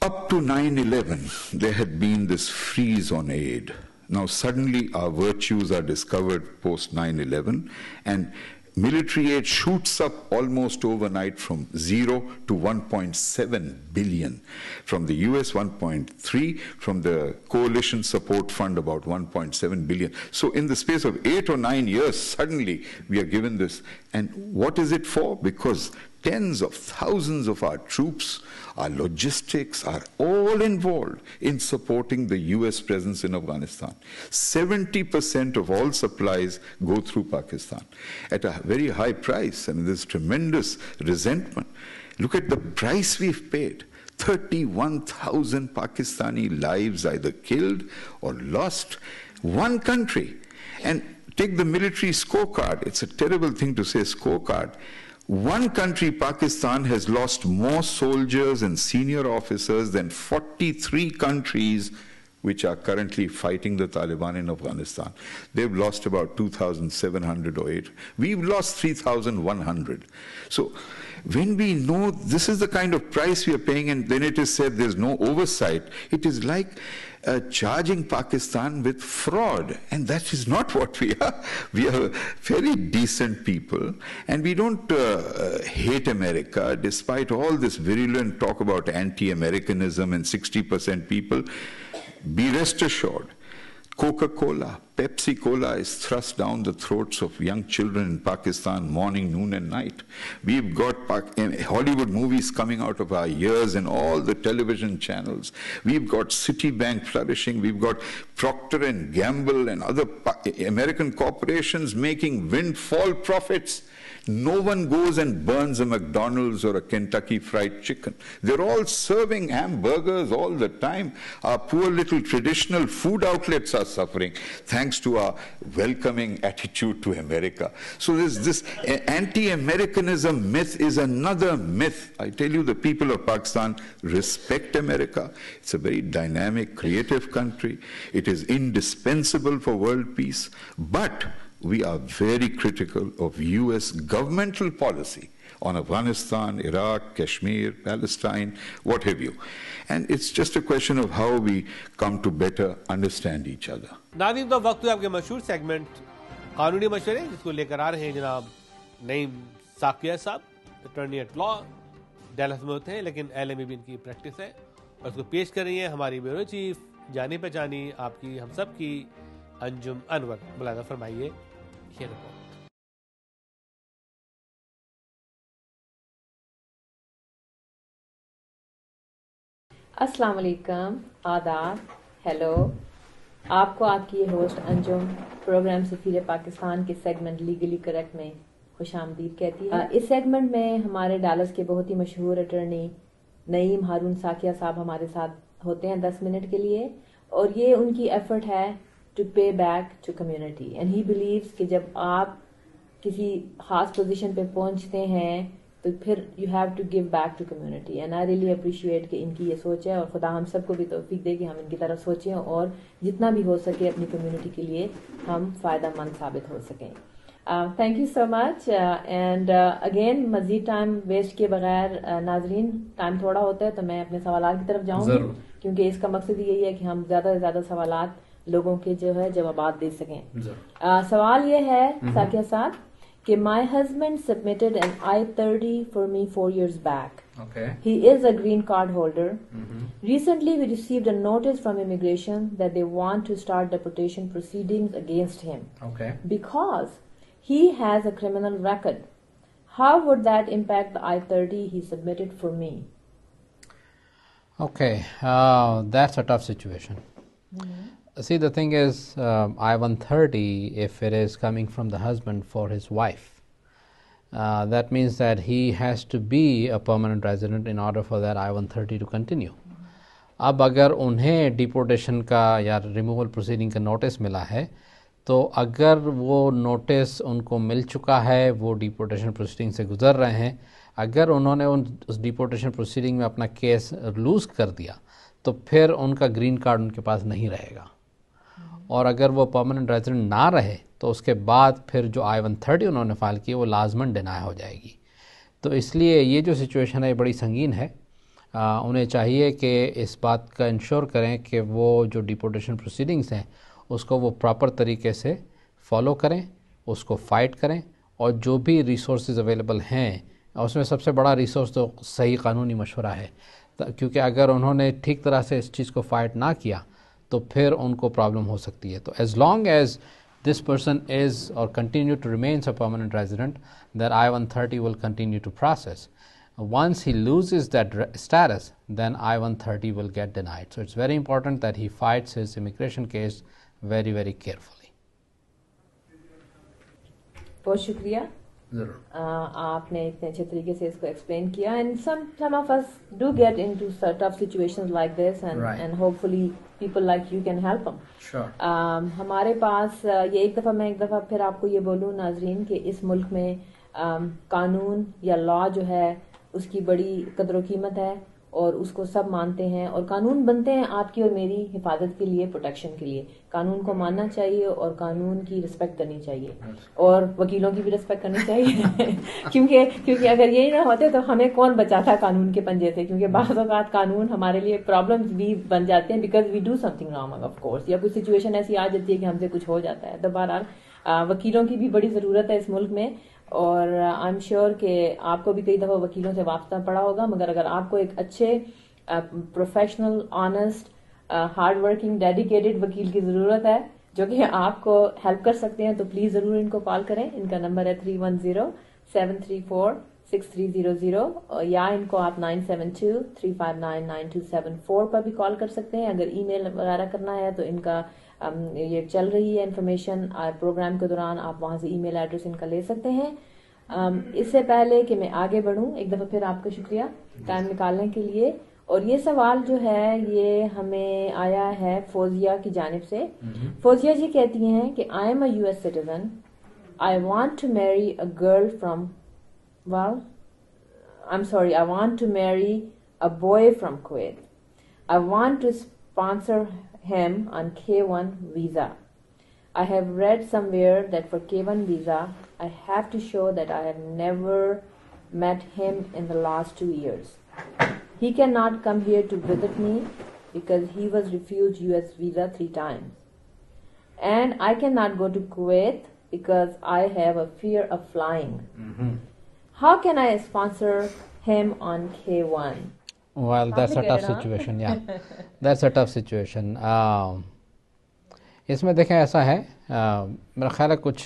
Speaker 11: Up to 9/11, there had been this freeze on aid. Now suddenly our virtues are discovered post 9/11, and military aid shoots up almost overnight from 0 to 1.7 billion. From the US, 1.3, from the Coalition Support Fund, about 1.7 billion. So in the space of 8 or 9 years, suddenly we are given this. And what is it for? Because tens of thousands of our troops, our logistics are all involved in supporting the US presence in Afghanistan. 70% of all supplies go through Pakistan at a very high price. I mean, there's tremendous resentment. Look at the price we've paid. 31,000 Pakistani lives either killed or lost. One country. And take the military scorecard. It's a terrible thing to say scorecard. One country, Pakistan, has lost more soldiers and senior officers than 43 countries which are currently fighting the Taliban in Afghanistan. They've lost about 2,700 or 8. We've lost 3,100. So when we know this is the kind of price we are paying, and then it is said there's no oversight, it is like charging Pakistan with fraud, and that is not what we are. We are very decent people, and we don't hate America, despite all this virulent talk about anti-Americanism and 60% people. Be rest assured, Coca-Cola, Pepsi-Cola is thrust down the throats of young children in Pakistan morning, noon and night. We've got Hollywood movies coming out of our ears and all the television channels. We've got Citibank flourishing. We've got Procter & Gamble and other American corporations making windfall profits. No one goes and burns a McDonald's or a Kentucky Fried Chicken. They're all serving hamburgers all the time. Our poor little traditional food outlets are suffering thanks to our welcoming attitude to America. So this anti-Americanism myth is another myth. I tell you, the people of Pakistan respect America. It's a very dynamic, creative country. It is indispensable for world peace. But we are very critical of US governmental policy on Afghanistan, Iraq, Kashmir, Palestine, what have you. And it's just a question of how we come to better understand each other.
Speaker 8: नाज़रीन, तो वक्त है आपके मशहूर segment कानूनी मशवरे, जिसको लेकर आ रहे हैं जनाब नईम साकिया साहब, अटॉर्नी एट लॉ, डैलस में होते हैं, लेकिन LA में भी इनकी प्रैक्टिस है, और उसको पेश कर रही है हमारी ब्यूरो चीफ, जानी पहचानी आपकी हम सब की अंजुम अनवर। मुलाज़ा फरमाइए ये रिपोर्ट।
Speaker 2: अस्सलाम वालेकुम, आदाब, हेलो। आपको आपकी होस्ट अंजुम प्रोग्राम सफीर पाकिस्तान के सेगमेंट लीगली करेक्ट में खुशामदीद कहती है। इस सेगमेंट में हमारे डालस के बहुत ही मशहूर अटर्नी नईम हारून साकिया साहब हमारे साथ होते हैं 10 मिनट के लिए, और ये उनकी एफर्ट है to pay back to community, and he believes कि जब आप किसी खास पोजीशन पे पहुंचते हैं तो फिर you have to give back to community, and I really appreciate कि इनकी ये सोच है, और खुदा हम सबको भी तौफीक दे कि हम इनकी तरफ सोचें और जितना भी हो सके अपनी कम्युनिटी के लिए हम फ़ायदेमंद साबित हो सकें। Thank you so much, and again मज़ीद टाइम वेस्ट किए बगैर नाजरीन, टाइम थोड़ा होता है तो मैं अपने सवालात की तरफ जाऊँगी, क्योंकि इसका मकसद यही है कि हम ज़्यादा से ज़्यादा सवालात लोगों के जो है जवाबात दे सकें। सवाल ये है साकिया साहब कि my husband submitted an I-30 for me 4 years back.
Speaker 3: Okay.
Speaker 2: He is a green card holder. Recently we received a notice from immigration that they want to start deportation proceedings against him.
Speaker 3: Okay.
Speaker 2: Because he has a criminal record. How would that impact the I-30 he submitted for me?
Speaker 3: Okay, that's a tough situation. See, the thing is, I-130, if it is coming from the husband for his wife, that means that he has to be a permanent resident in order for that I-130 to continue. अब अगर उन्हें deportation का या removal proceeding का notice मिला है, तो अगर वो नोटिस उनको मिल चुका है, वो डिपोर्टेशन प्रोसीडिंग से गुजर रहे हैं, अगर उन्होंने उस डिपोर्टेशन प्रोसीडिंग में अपना केस लूज़ कर दिया, तो फिर उनका ग्रीन कार्ड उनके पास नहीं रहेगा, और अगर वो परमानेंट रेजिडेंट ना रहे तो उसके बाद फिर जो I-130 उन्होंने फ़ाइल की वो लाजमन डिनाई हो जाएगी। तो इसलिए ये जो सिचुएशन है बड़ी संगीन है। उन्हें चाहिए कि इस बात का इंश्योर करें कि वो जो डिपोर्टेशन प्रोसीडिंग्स हैं उसको वो प्रॉपर तरीके से फॉलो करें, उसको फाइट करें, और जो भी रिसोर्सेज अवेलेबल हैं उसमें सबसे बड़ा रिसोर्स तो सही कानूनी मशवरा है, क्योंकि अगर उन्होंने ठीक तरह से इस चीज़ को फाइट ना किया तो फिर उनको प्रॉब्लम हो सकती है. तो as long as this person is or continue to remains a permanent resident, that I-130 will continue to process. Once he loses that status, then I-130 will get denied. So it's very important that he fights his immigration case very, very carefully.
Speaker 2: बहुत शुक्रिया. आपने इतने अच्छे तरीके से इसको explain किया. And some of us do get into tough situations like this, and hopefully people like you can help them.
Speaker 3: Sure.
Speaker 2: हमारे पास ये एक दफ़ा फिर आपको ये बोलूँ नाजरीन कि इस मुल्क में कानून या लॉ जो है उसकी बड़ी कदर कीमत है और उसको सब मानते हैं, और कानून बनते हैं आपकी और मेरी हिफाजत के लिए, प्रोटेक्शन के लिए. कानून को मानना चाहिए और कानून की रिस्पेक्ट करनी चाहिए, और वकीलों की भी रिस्पेक्ट करनी चाहिए क्योंकि अगर यही ना होते तो हमें कौन बचाता कानून के पंजे से, क्योंकि बाज़ औक़ात कानून हमारे लिए प्रॉब्लम्स भी बन जाते हैं because we do something wrong of course, या कुछ सिचुएशन ऐसी आ जाती है कि हमसे कुछ हो जाता है. तो बहरहाल वकीलों की भी बड़ी ज़रूरत है इस मुल्क में, और आई एम श्योर कि आपको भी कई दफ़ा वकीलों से वास्ता पड़ा होगा, मगर अगर आपको एक अच्छे professional, honest, hard working, dedicated वकील की ज़रूरत है जो कि आपको हेल्प कर सकते हैं, तो प्लीज़ ज़रूर इनको कॉल करें. इनका नंबर है 310-734-6300, या इनको आप 972-359-9274 पर भी कॉल कर सकते हैं. अगर ईमेल वगैरह करना है तो इनका ये चल रही है इन्फॉर्मेशन प्रोग्राम के दौरान, आप वहाँ से ईमेल एड्रेस इनका ले सकते हैं. इससे पहले कि मैं आगे बढ़ूँ, एक दफ़ा फिर आपका शुक्रिया टाइम निकालने के लिए. और ये सवाल जो है ये हमें आया है फौजिया की जानिब से. फौजिया जी कहती हैं कि I am a US citizen, I want to marry a girl from I want to marry a boy from Kuwait. I want to sponsor him on K1 visa. I have read somewhere that for K1 visa, I have to show that I have never met him in the last 2 years. He cannot come here to visit me because he was refused US visa 3 times. And I cannot go to Kuwait because I have a fear of flying. How can I sponsor him on K1?
Speaker 3: Well, that's a tough situation. Yeah, that's a tough situation. इसमें देखें ऐसा है, मेरा ख्याल है कुछ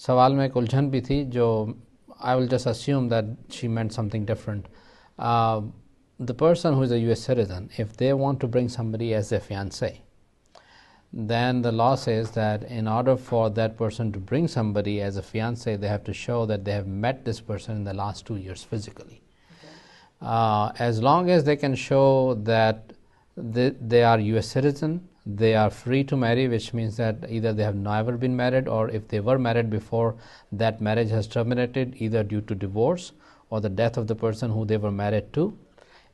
Speaker 3: सवाल में एक उलझन भी थी जो I will just assume that she meant something different. The person who is a US citizen, if they want to bring somebody as a fiancé, then the law says that in order for that person to bring somebody as a fiancé, they have to show that they have met this person in the last 2 years physically. As long as they can show that they are US citizen, they are free to marry, which means that either they have never been married, or if they were married before, that marriage has terminated either due to divorce or the death of the person who they were married to,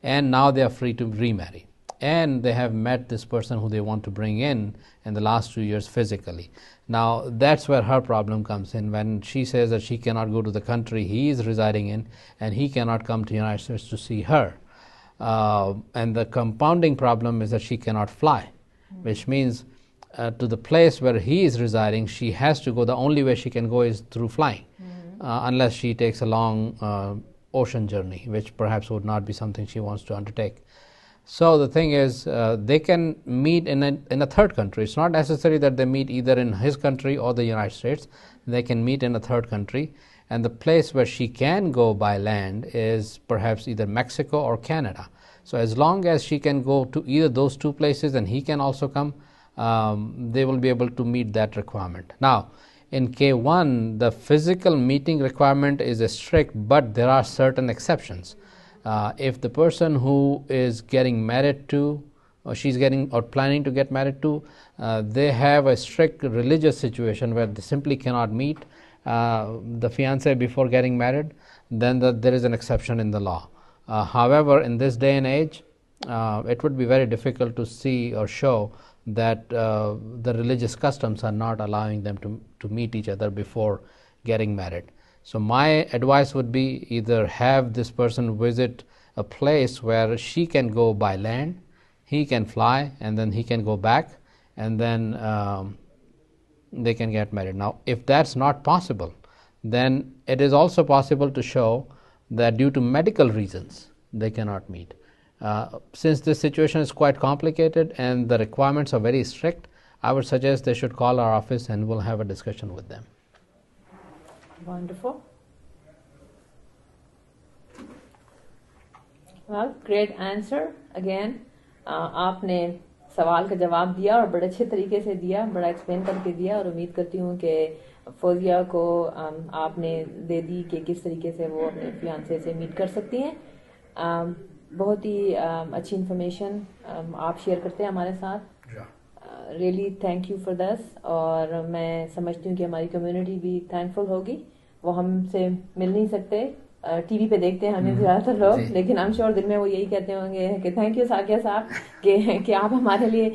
Speaker 3: and now they are free to remarry, and they have met this person who they want to bring in the last 2 years physically. Now that's where her problem comes in, when she says that she cannot go to the country he is residing in and he cannot come to the United States to see her. And the compounding problem is that she cannot fly, which means to the place where he is residing she has to go. The only way she can go is through flying, unless she takes a long ocean journey, which perhaps would not be something she wants to undertake. So the thing is, they can meet in a third country. It's not necessary that they meet either in his country or the United States. They can meet in a third country, and the place where she can go by land is perhaps either Mexico or Canada. So as long as she can go to either those two places and he can also come, they will be able to meet that requirement. Now, in K1, the physical meeting requirement is strict, but there are certain exceptions. If the person who is getting married to, or she's getting or planning to get married to, they have a strict religious situation where they simply cannot meet the fiancé before getting married, then there is an exception in the law. However, in this day and age, it would be very difficult to see or show that the religious customs are not allowing them to meet each other before getting married. So my advice would be either have this person visit a place where she can go by land, he can fly, and then he can go back, and then they can get married. Now, if that's not possible, then it is also possible to show that due to medical reasons they cannot meet. Since this situation is quite complicated and the requirements are very strict, I would suggest they should call our office and we'll have a discussion with them.
Speaker 2: Wonderful. Well, great answer again. आपने सवाल का जवाब दिया और बड़े अच्छे तरीके से दिया, बड़ा एक्सप्लेन करके दिया, और उम्मीद करती हूँ कि फौजिया को आपने दे दी कि किस तरीके से वो अपने फियांसे से मीट कर सकती हैं. बहुत ही अच्छी इंफॉर्मेशन आप शेयर करते हैं हमारे साथ. Really thank you for this. और मैं समझती हूँ कि हमारी कम्युनिटी भी थैंकफुल होगी. वो हमसे मिल नहीं सकते, टीवी पे देखते हैं हमें ज़्यादातर लोग, लेकिन आई एम श्योर दिन में वो यही कहते होंगे कि थैंक यू साकिया साहब कि आप हमारे लिए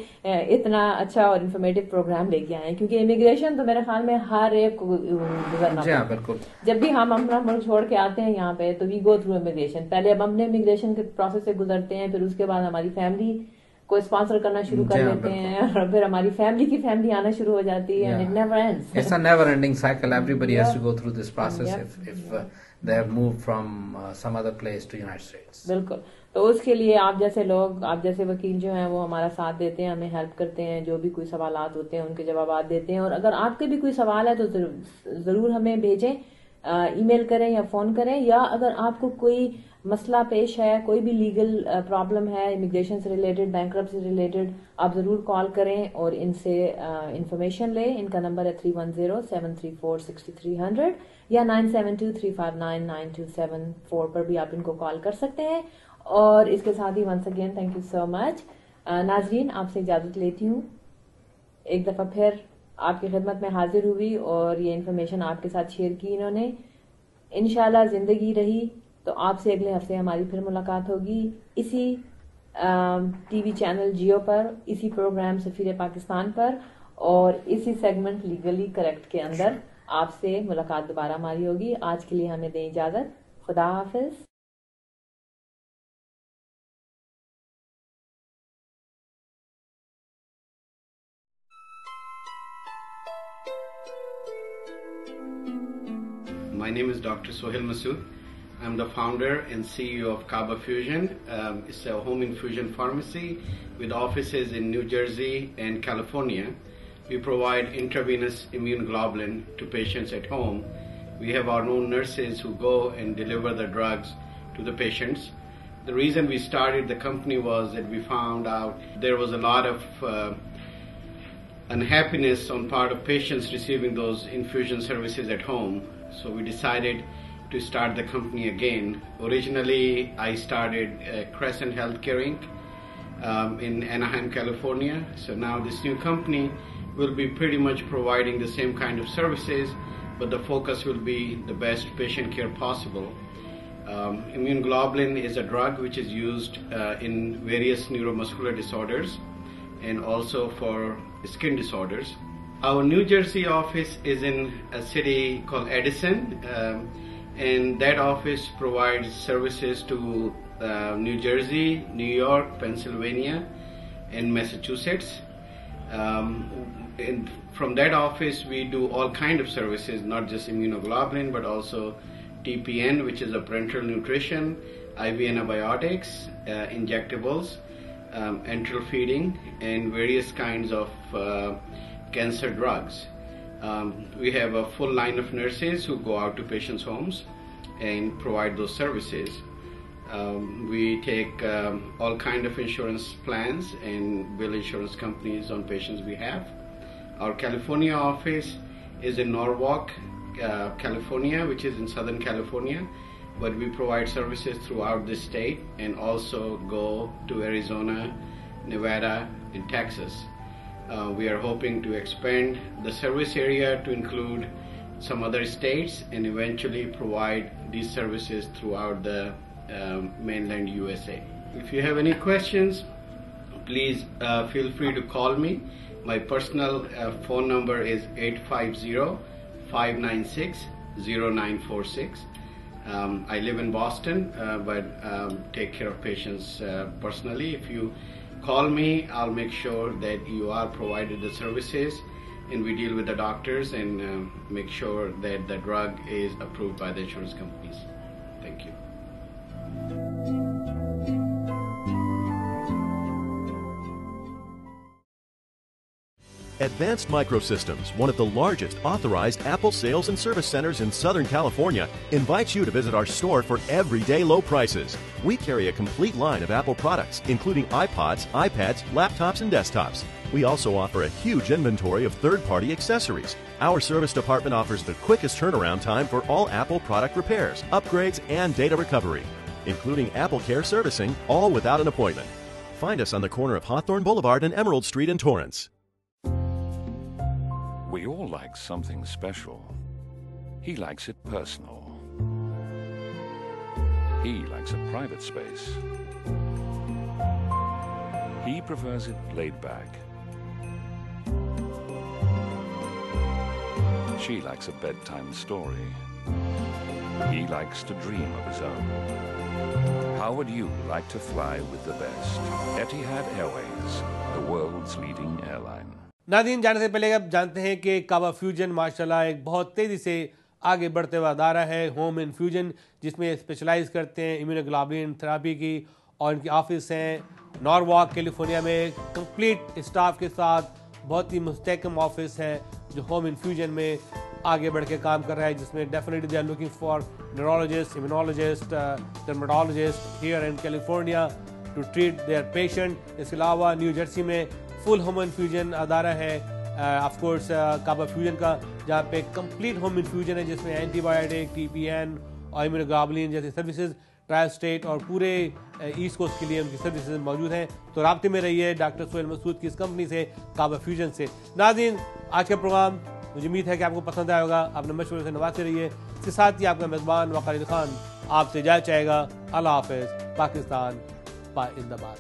Speaker 2: इतना अच्छा और इन्फॉर्मेटिव प्रोग्राम लेके आए हैं. क्योंकि इमिग्रेशन तो मेरे ख्याल में हर एक को गुजरना है. जब भी हम अपना मुल्क छोड़ के आते हैं यहाँ पे तो वी गो थ्रू इमिग्रेशन. पहले अब हमने इमिग्रेशन के प्रोसेस से गुजरते हैं, फिर उसके बाद हमारी फैमिली को स्पॉन्सर करना शुरू कर देते हैं, और फिर हमारी फैमिली की फैमिली आना शुरू हो जाती है. And it never ends.
Speaker 3: It's a never-ending cycle. Everybody has to go through this process if they have moved from some other place to United States.
Speaker 2: बिल्कुल. तो उसके लिए आप जैसे लोग, आप जैसे वकील जो हैं वो हमारा साथ देते हैं, हमें हेल्प करते हैं, जो भी कोई सवालात होते हैं उनके जवाब देते हैं. और अगर आपके भी कोई सवाल है तो ज़रूर हमें भेजें, ईमेल करें या फ़ोन करें, या अगर आपको कोई मसला पेश है, कोई भी लीगल प्रॉब्लम है, इमिग्रेशन से रिलेटेड, बैंकरप्सी से रिलेटेड, आप ज़रूर कॉल करें और इनसे इंफॉर्मेशन लें. इनका नंबर है 310-734-6300 या 972-359-9274 पर भी आप इनको कॉल कर सकते हैं. और इसके साथ ही once again thank you so much. नाजरीन, आपसे इजाज़त लेती हूँ. एक दफ़ा फिर आपकी खिदमत में हाजिर हुई और ये इन्फॉर्मेशन आपके साथ शेयर की इन्होंने. इंशाल्लाह ज़िंदगी रही तो आपसे अगले हफ्ते हमारी फिर मुलाकात होगी इसी टीवी चैनल जियो पर, इसी प्रोग्राम सफीर पाकिस्तान पर, और इसी सेगमेंट लीगली करेक्ट के अंदर आपसे मुलाकात दोबारा हमारी होगी. आज के लिए हमें दें इजाज़त. खुदा हाफिज.
Speaker 12: My name is Dr. Sohail Masood. I'm the founder and CEO of Kaaba Fusion. It's a home infusion pharmacy with offices in New Jersey and California. We provide intravenous immune globulin to patients at home. We have our own nurses who go and deliver the drugs to the patients. The reason we started the company was that we found out there was a lot of unhappiness on part of patients receiving those infusion services at home. So we decided to start the company again. Originally, I started Crescent Healthcare Inc. In Anaheim, California. So now this new company will be pretty much providing the same kind of services, but the focus will be the best patient care possible. Immune globulin is a drug which is used in various neuromuscular disorders and also for skin disorders. Our New Jersey office is in a city called Edison, and that office provides services to New Jersey, New York, Pennsylvania, and Massachusetts. And from that office, we do all kinds of services, not just immunoglobulin, but also TPN, which is a parenteral nutrition, IV antibiotics, injectables, enteral feeding, and various kinds of cancer drugs. We have a full line of nurses who go out to patients' homes and provide those services. We take all kinds of insurance plans and bill insurance companies on patients' behalf. Our California office is in Norwalk, California, which is in Southern California, but we provide services throughout the state and also go to Arizona, Nevada, and Texas. We are hoping to expand the service area to include some other states and eventually provide these services throughout the mainland USA. If you have any questions, please feel free to call me. My personal phone number is 850-596-0946. I live in Boston, but take care of patients personally. If you call me, I'll make sure that you are provided the services, and we deal with the doctors and make sure that the drug is approved by the insurance companies. Thank you.
Speaker 13: Advanced Microsystems, one of the largest authorized Apple sales and service centers in Southern California, invites you to visit our store for everyday low prices. We carry a complete line of Apple products, including iPods, iPads, laptops, and desktops. We also offer a huge inventory of third-party accessories. Our service department offers the quickest turnaround time for all Apple product repairs, upgrades, and data recovery, including Apple Care servicing, all without an appointment. Find us on the corner of Hawthorne Boulevard and Emerald Street in Torrance.
Speaker 14: We all like something special. He likes it personal. He likes a private space. He prefers it laid back. She likes a bedtime story. He likes to dream of his own. How would you like to fly with the best? Etihad Airways, the world's leading airline.
Speaker 8: नाज़रीन, जाने से पहले अब जानते हैं कि काबा fusion माशाल्लाह एक बहुत तेज़ी से आगे बढ़ते हुआ अदारा है, होम इन्फ्यूजन, जिसमें स्पेशलाइज करते हैं इम्यूनोग्लोबुलिन थेरेपी की, और इनकी ऑफिस हैं नॉरवॉक कैलिफोर्निया में, कंप्लीट स्टाफ के साथ बहुत ही मुस्तहकम ऑफिस है जो होम इन्फ्यूजन में आगे बढ़ के काम कर रहा है, जिसमें definitely they are looking for neurologist, immunologist, dermatologist here in California to treat their patient. इसके अलावा न्यू जर्सी में फुल होम इन्फ्यूजन अदारा है, ऑफ कोर्स काबा फ्यूजन का, जहाँ पे कंप्लीट होम इन्फ्यूजन है जिसमें एंटीबायोटिक, टीपीएन और इम्यूनोग्लोबुलिन जैसी सर्विसेज ट्रायल स्टेट और पूरे ईस्ट कोस्ट के लिए उनकी सर्विसेज मौजूद हैं। तो राब्ते में रहिए डॉक्टर सोहेल मसूद की इस कंपनी से, काबा फ्यूजन से। नाज़रीन, आज का प्रोग्राम मुझे उम्मीद है कि आपको पसंद आया होगा। आपने मशवरे से नवाजते रहिए। इसके साथ ही आपका मेज़बान वक़ार अली खान आपसे इजाज़त चाहेगा। अल्लाह हाफ़िज़। पाकिस्तान जिंदाबाद।